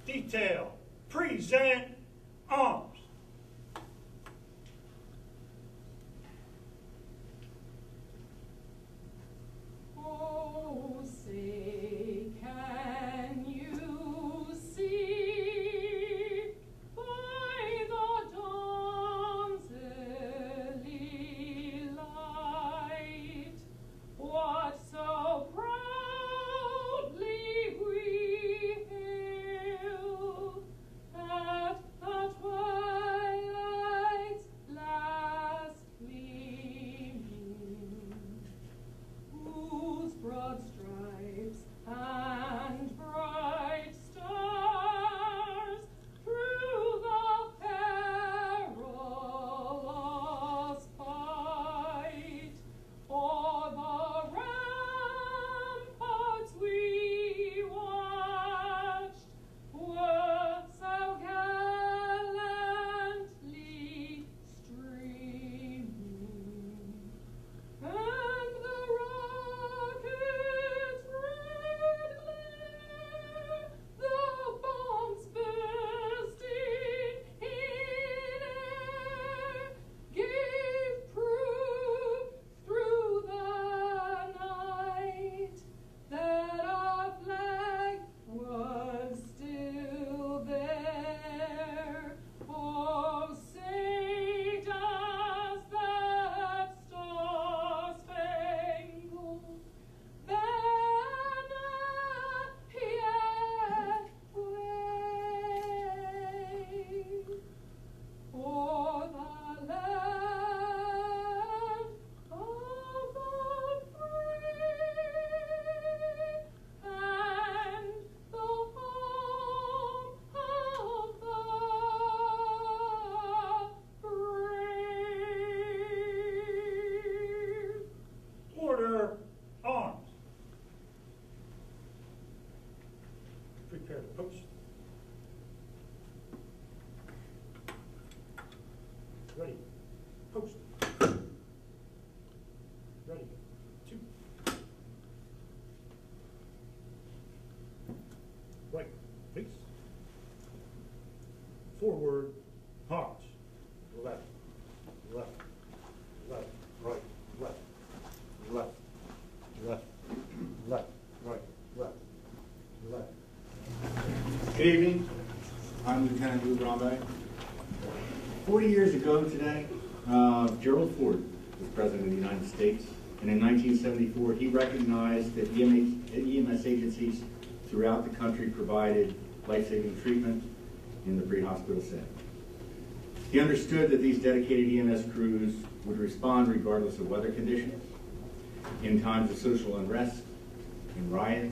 Detail, present arms. Oh, say, can you see by the dawn's early light what so proudly we hailed at the twilight's last gleaming, whose broad stripes and bright stars through the perilous fight o'er the ramparts we watched were so gallantly streaming, and the rocket's red glare, the bombs bursting in air, gave proof through the night that our flag was still there. Oh, say does that star-spangled banner yet wave o'er the land of the free and the home of the brave. Order, arms. Prepare to post. Ready, post. Ready, 2. Right, face. Forward, march. Left, left, left, right, left, left, left, left, right, left, left. Good evening. I'm Lieutenant Lou Bromberg. 40 years ago today, Gerald Ford was President of the United States, and in 1974 he recognized that EMS agencies throughout the country provided life-saving treatment in the pre-hospital setting. He understood that these dedicated EMS crews would respond regardless of weather conditions, in times of social unrest, in riot,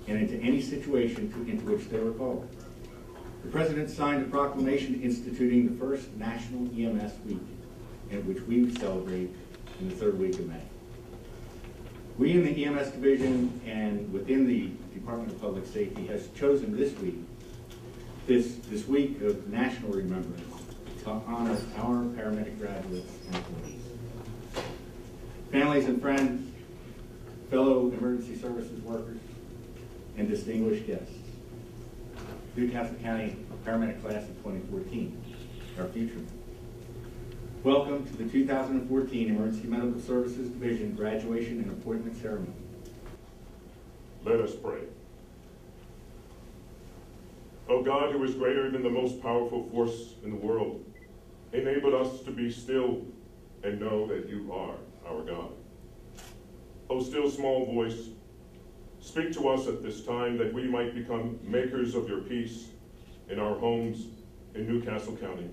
and into any situation into which they were called. The President signed a proclamation instituting the first National EMS Week, in which we celebrate in the 3rd week of May. We in the EMS division and within the Department of Public Safety has chosen this week, this week of national remembrance, to honor our paramedic graduates and employees. Families and friends, fellow emergency services workers, and distinguished guests. Newcastle County Paramedic Class of 2014, our future. Welcome to the 2014 Emergency Medical Services Division Graduation and Appointment Ceremony. Let us pray. O God, who is greater than the most powerful force in the world, enable us to be still and know that you are our God. O still small voice, speak to us at this time that we might become makers of your peace in our homes in Newcastle County,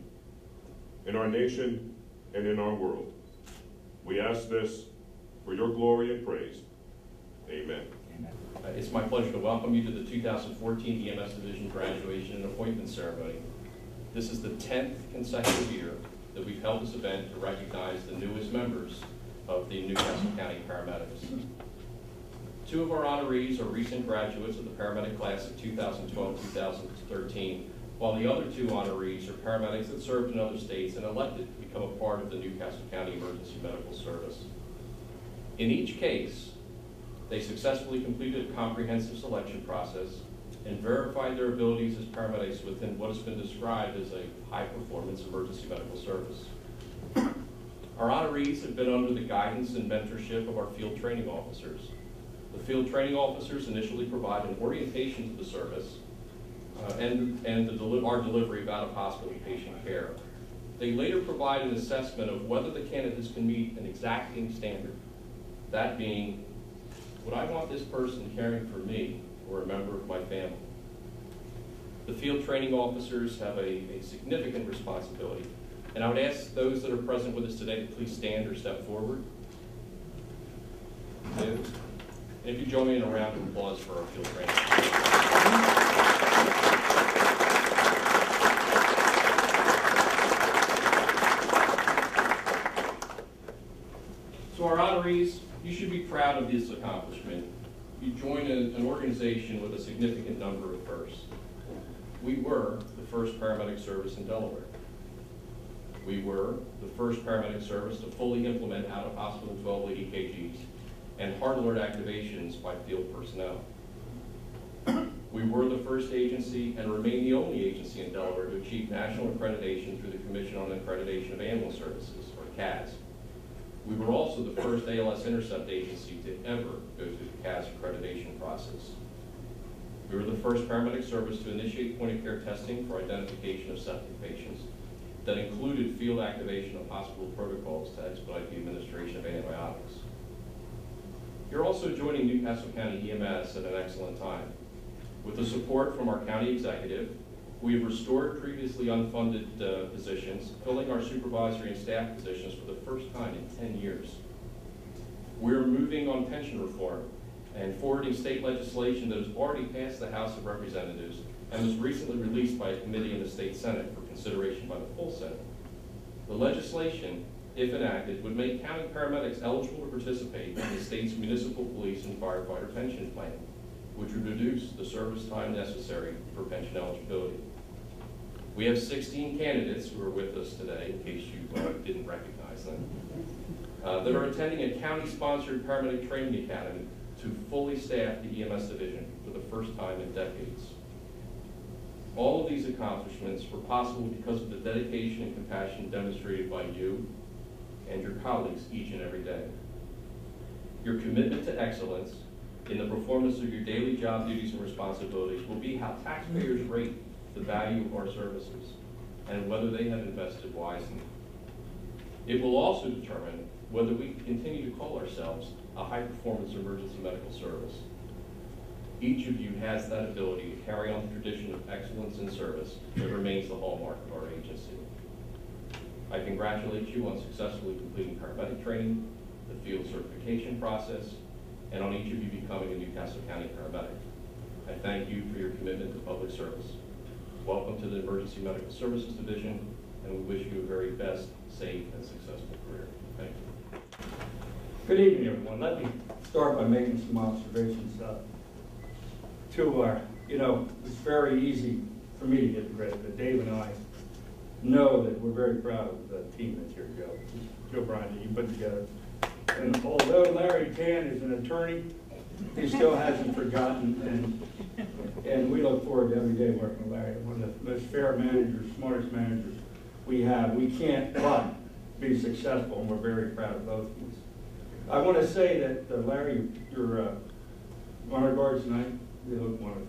in our nation, and in our world. We ask this for your glory and praise. Amen. It's my pleasure to welcome you to the 2014 EMS Division Graduation and Appointment Ceremony. This is the 10th consecutive year that we've held this event to recognize the newest members of the Newcastle County Paramedics. Two of our honorees are recent graduates of the paramedic class of 2012-2013, while the other two honorees are paramedics that served in other states and elected to become a part of the Newcastle County Emergency Medical Service. In each case, they successfully completed a comprehensive selection process and verified their abilities as paramedics within what has been described as a high-performance emergency medical service. Our honorees have been under the guidance and mentorship of our field training officers. The field training officers initially provide an orientation to the service and our delivery of out-of-hospital patient care. They later provide an assessment of whether the candidates can meet an exacting standard, that being, would I want this person caring for me or a member of my family? The field training officers have a significant responsibility, and I would ask those that are present with us today to please stand or step forward. And if you join me in a round of applause for our field training. So our honorees, you should be proud of this accomplishment. You join an organization with a significant number of firsts. We were the first paramedic service in Delaware. We were the first paramedic service to fully implement out-of-hospital 1280 kgs and hard alert activations by field personnel. We were the first agency and remain the only agency in Delaware to achieve national accreditation through the Commission on Accreditation of Ambulance Services, or CAS. We were also the first ALS intercept agency to ever go through the CAS accreditation process. We were the first paramedic service to initiate point-of-care testing for identification of septic patients that included field activation of hospital protocols to expedite the administration of antibiotics. You're also joining Newcastle County EMS at an excellent time. With the support from our county executive, we have restored previously unfunded positions, filling our supervisory and staff positions for the first time in 10 years. We're moving on pension reform and forwarding state legislation that has already passed the House of Representatives and was recently released by a committee in the state Senate for consideration by the full Senate. The legislation, if enacted, would make county paramedics eligible to participate in the state's municipal police and firefighter pension plan, which would reduce the service time necessary for pension eligibility. We have 16 candidates who are with us today, in case you didn't recognize them, that are attending a county-sponsored paramedic training academy to fully staff the EMS division for the first time in decades. All of these accomplishments were possible because of the dedication and compassion demonstrated by you and your colleagues each and every day. Your commitment to excellence in the performance of your daily job duties and responsibilities will be how taxpayers rate the value of our services and whether they have invested wisely. It will also determine whether we can continue to call ourselves a high-performance emergency medical service. Each of you has that ability to carry on the tradition of excellence in service that remains the hallmark of our agency. I congratulate you on successfully completing paramedic training, the field certification process, and on each of you becoming a Newcastle County paramedic. I thank you for your commitment to public service. Welcome to the Emergency Medical Services Division, and we wish you a very best, safe, and successful career. Thank you. Good evening, everyone. Let me start by making some observations. It's very easy for me to get the credit, but Dave and I know that we're very proud of the team that's here, Joe Bryan, that you put together. And although Larry Tan is an attorney, he still hasn't forgotten, and we look forward to every day working with Larry. One of the most fair managers, smartest managers we have. We can't but be successful, and we're very proud of both of us. I want to say that, Larry, your honor guards tonight, they look wonderful.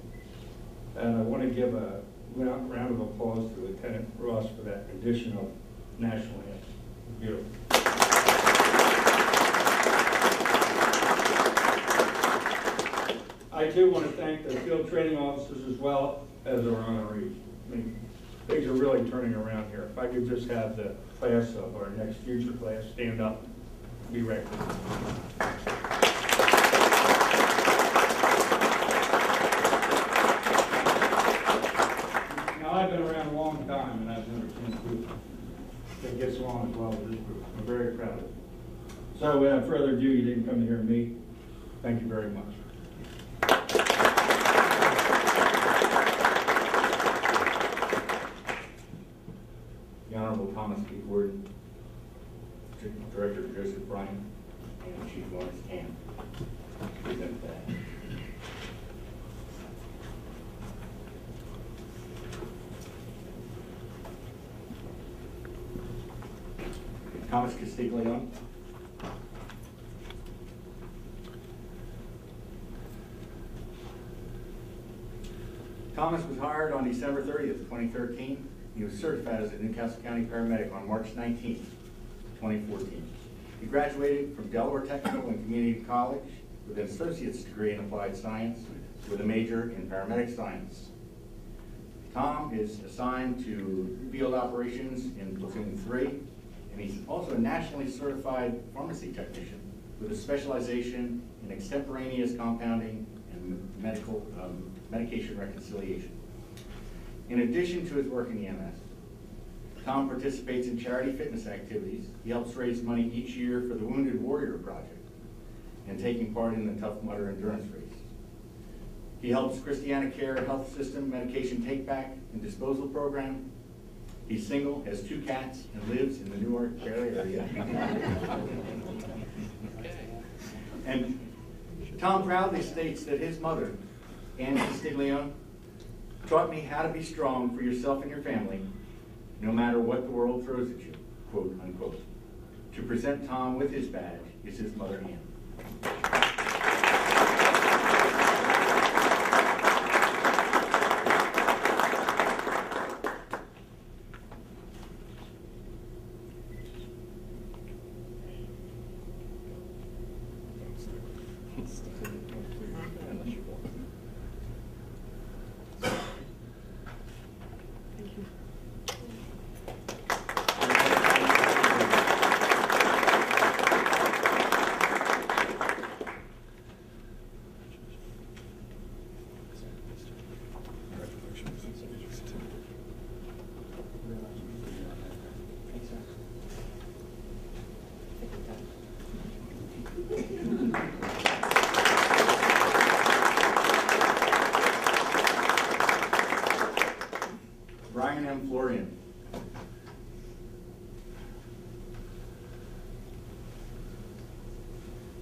And I want to give a round of applause to Lieutenant Ross for that rendition of National Anthem. Beautiful. I too want to thank the field training officers as well as our honorees. I mean, things are really turning around here. If I could just have the class of our next future class stand up and be recognized. Now, I've been around a long time, and I've never seen a group that gets along as well as this group. I'm very proud of it. So without further ado, you didn't come to hear me. Thank you very much. The Honorable Thomas B. Gordon, Director Joseph Bryan, and Chief Lawrence Tan. Present that. Thomas Castiglione. Thomas was hired on December 30th, 2013. He was certified as a Newcastle County Paramedic on March 19th, 2014. He graduated from Delaware Technical and Community College with an associate's degree in applied science with a major in paramedic science. Tom is assigned to field operations in Platoon 3, and he's also a nationally certified pharmacy technician with a specialization in extemporaneous compounding and medication reconciliation. In addition to his work in EMS, Tom participates in charity fitness activities. He helps raise money each year for the Wounded Warrior Project and taking part in the Tough Mudder Endurance Race. He helps Christiana Care Health System medication take-back and disposal program. He's single, has 2 cats, and lives in the Newark area. And Tom proudly states that his mother, Anne Castiglione, taught me how to be strong for yourself and your family, no matter what the world throws at you, quote unquote. To present Tom with his badge is his mother, Anne. Brian M. Florian.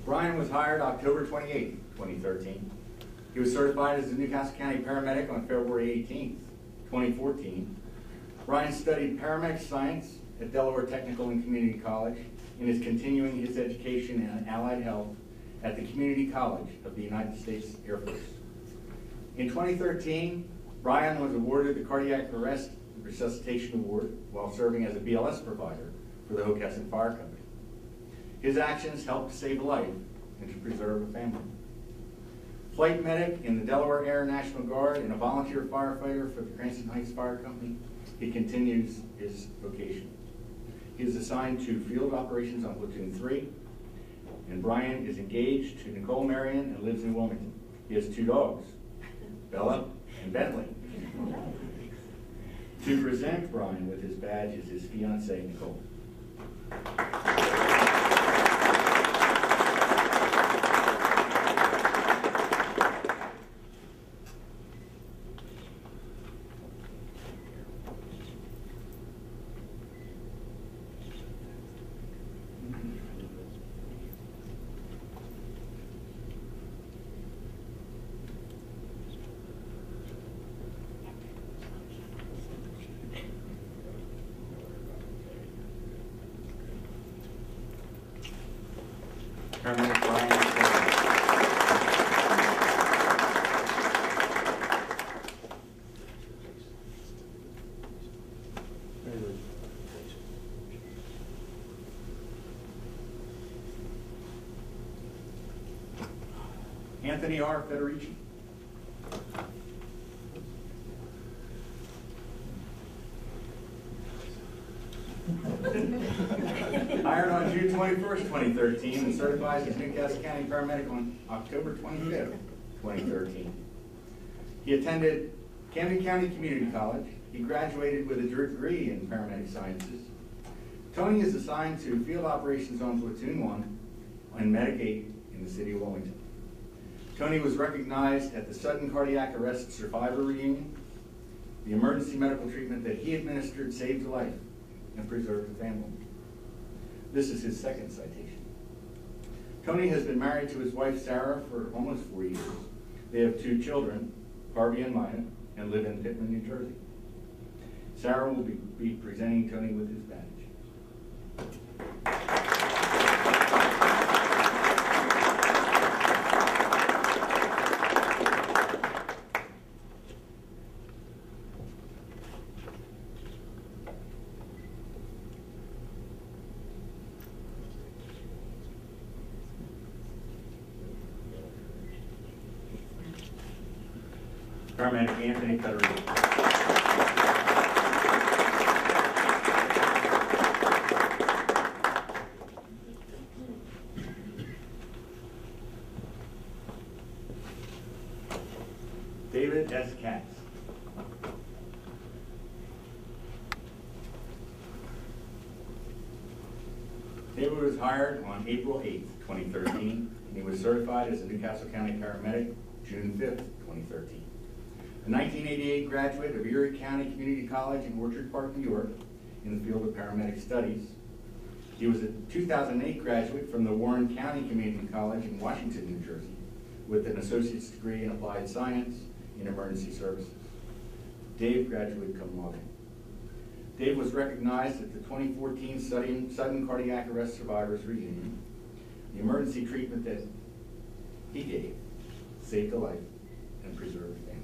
Brian was hired October 28, 2013. He was certified as a Newcastle County Paramedic on February 18, 2014. Brian studied paramedic science at Delaware Technical and Community College and is continuing his education in allied health at the Community College of the United States Air Force. In 2013, Brian was awarded the Cardiac Arrest Resuscitation Award while serving as a BLS provider for the Hockessin Fire Company. His actions helped to save a life and to preserve a family. Flight medic in the Delaware Air National Guard and a volunteer firefighter for the Cranston Heights Fire Company, he continues his vocation. He is assigned to field operations on Platoon 3, and Brian is engaged to Nicole Marion and lives in Wilmington. He has 2 dogs, Bella and Bentley. To present Brian with his badge is his fiancée, Nicole. Paramedic Brian. Anthony R. Federici. Hired on June 21st, 2013, and certified as Newcastle County Paramedic on October 25th, 2013. He attended Camden County Community College. He graduated with a degree in paramedic sciences. Tony is assigned to field operations on Platoon 1 and Medic 8 in the city of Wilmington. Tony was recognized at the sudden cardiac arrest survivor reunion. The emergency medical treatment that he administered saved a life and preserved a family. This is his second citation. Tony has been married to his wife Sarah for almost 4 years. They have 2 children, Harvey and Maya, and live in Pittman, New Jersey. Sarah will be presenting Tony with his badge. Paramedic Anthony Federico. David S. Katz. David was hired on April 8th, 2013, and he was certified as a Newcastle County Paramedic June 5th, 2013. A 1988 graduate of Erie County Community College in Orchard Park, New York, in the field of paramedic studies. He was a 2008 graduate from the Warren County Community College in Washington, New Jersey, with an associate's degree in applied science in emergency services. Dave graduated cum laude. Dave was recognized at the 2014 Sudden Cardiac Arrest Survivors Reunion. The emergency treatment that he gave saved a life and preserved a family.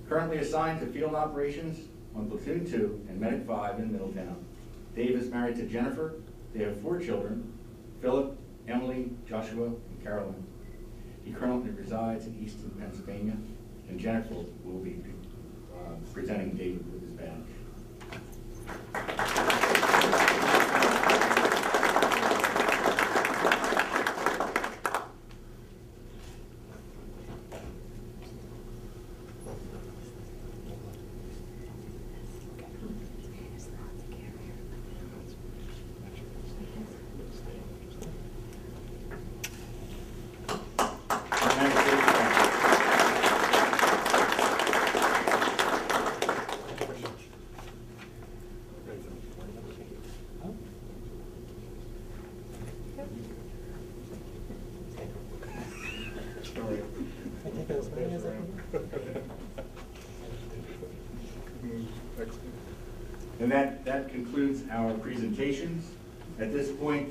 Currently assigned to field operations on Platoon 2 and Medic 5 in Middletown. Dave is married to Jennifer. They have 4 children, Philip, Emily, Joshua, and Carolyn. He currently resides in Easton, Pennsylvania, and Jennifer will be presenting David with his badge. And that concludes our presentations. At this point,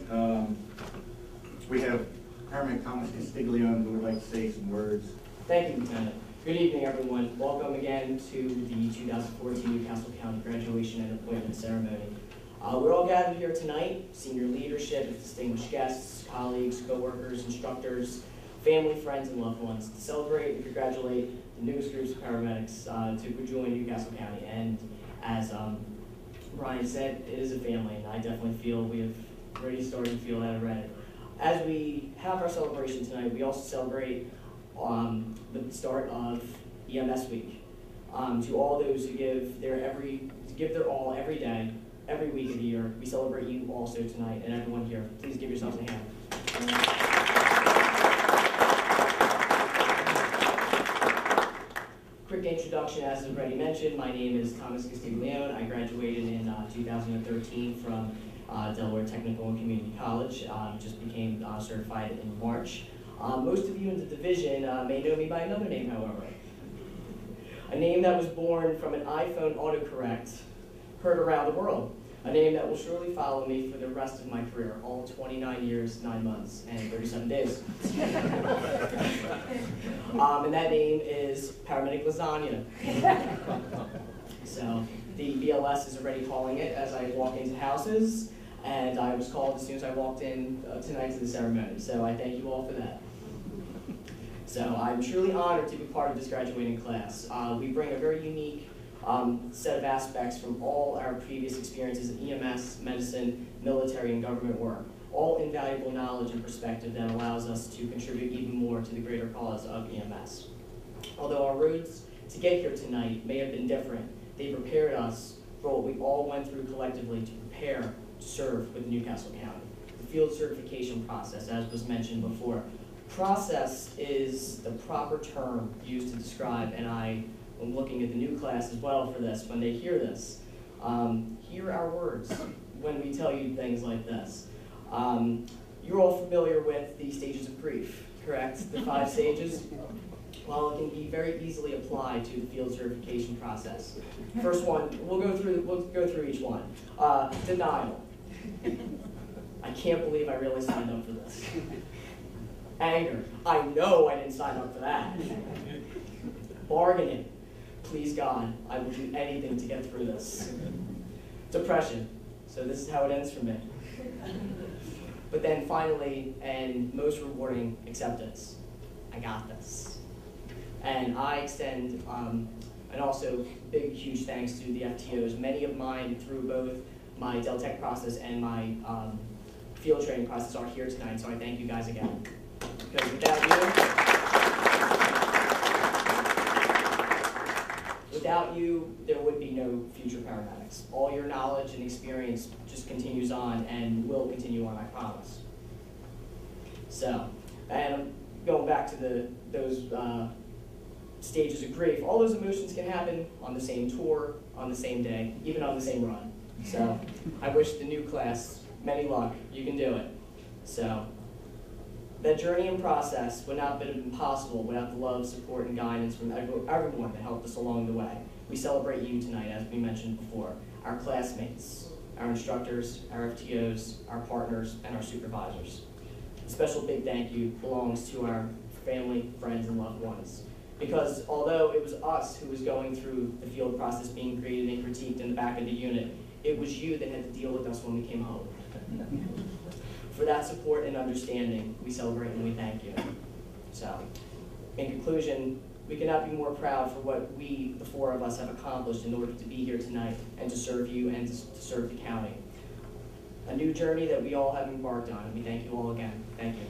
we have Paramedic Thomas Castiglione, who would like to say some words. Thank you, Lieutenant. Good evening, everyone. Welcome again to the 2014 Newcastle County Graduation and Appointment Ceremony. We're all gathered here tonight, senior leadership, distinguished guests, colleagues, co-workers, instructors, family, friends, and loved ones, to celebrate and congratulate the newest groups of paramedics to join Newcastle County. And as Brian said, it is a family, and I definitely feel we have already started to feel that already. As we have our celebration tonight, we also celebrate the start of EMS Week. To all those who give their all every day, every week of the year, we celebrate you also tonight, and everyone here. Please give yourselves a hand. Quick introduction, as already mentioned, my name is Thomas Castiglione. I graduated in 2013 from Delaware Technical and Community College. Just became certified in March. Most of you in the division may know me by another name, however. A name that was born from an iPhone autocorrect heard around the world. A name that will surely follow me for the rest of my career, all 29 years, 9 months, and 37 days. And that name is Paramedic Lasagna. So the BLS is already calling it as I walk into houses, and I was called as soon as I walked in tonight to the ceremony. So I thank you all for that. So I'm truly honored to be part of this graduating class. We bring a very unique set of aspects from all our previous experiences in EMS, medicine, military, and government work. All invaluable knowledge and perspective that allows us to contribute even more to the greater cause of EMS. Although our roads to get here tonight may have been different, they prepared us for what we all went through collectively to prepare to serve with Newcastle County. The field certification process, as was mentioned before, Process is the proper term used to describe, and I am looking at the new class as well for this. When they hear this, hear our words when we tell you things like this. You're all familiar with the stages of grief, correct? The 5 stages? Well, it can be very easily applied to the field certification process. First one, we'll go through each one. Denial. I can't believe I really signed up for this. Anger. I know I didn't sign up for that. Bargaining. Please God, I will do anything to get through this. Depression. So this is how it ends for me. But then finally, and most rewarding, acceptance. I got this. And I extend and also big, huge thanks to the FTOs. Many of mine through both my Deltec process and my field training process are here tonight, so I thank you guys again. Because without you, there would be no future paramedics. All your knowledge and experience just continues on and will continue on, I promise. So, and going back to those stages of grief, all those emotions can happen on the same tour, on the same day, even on the same run. So, I wish the new class many luck. You can do it. So, that journey and process would not have been possible without the love, support, and guidance from everyone that helped us along the way. We celebrate you tonight, as we mentioned before, our classmates, our instructors, our FTOs, our partners, and our supervisors. A special big thank you belongs to our family, friends, and loved ones. Because although it was us who was going through the field process being graded and critiqued in the back of the unit, it was you that had to deal with us when we came home. For that support and understanding, we celebrate and we thank you. So, in conclusion, we cannot be more proud for what we, the 4 of us, have accomplished in order to be here tonight and to serve you and to serve the county. A new journey that we all have embarked on, and we thank you all again. Thank you.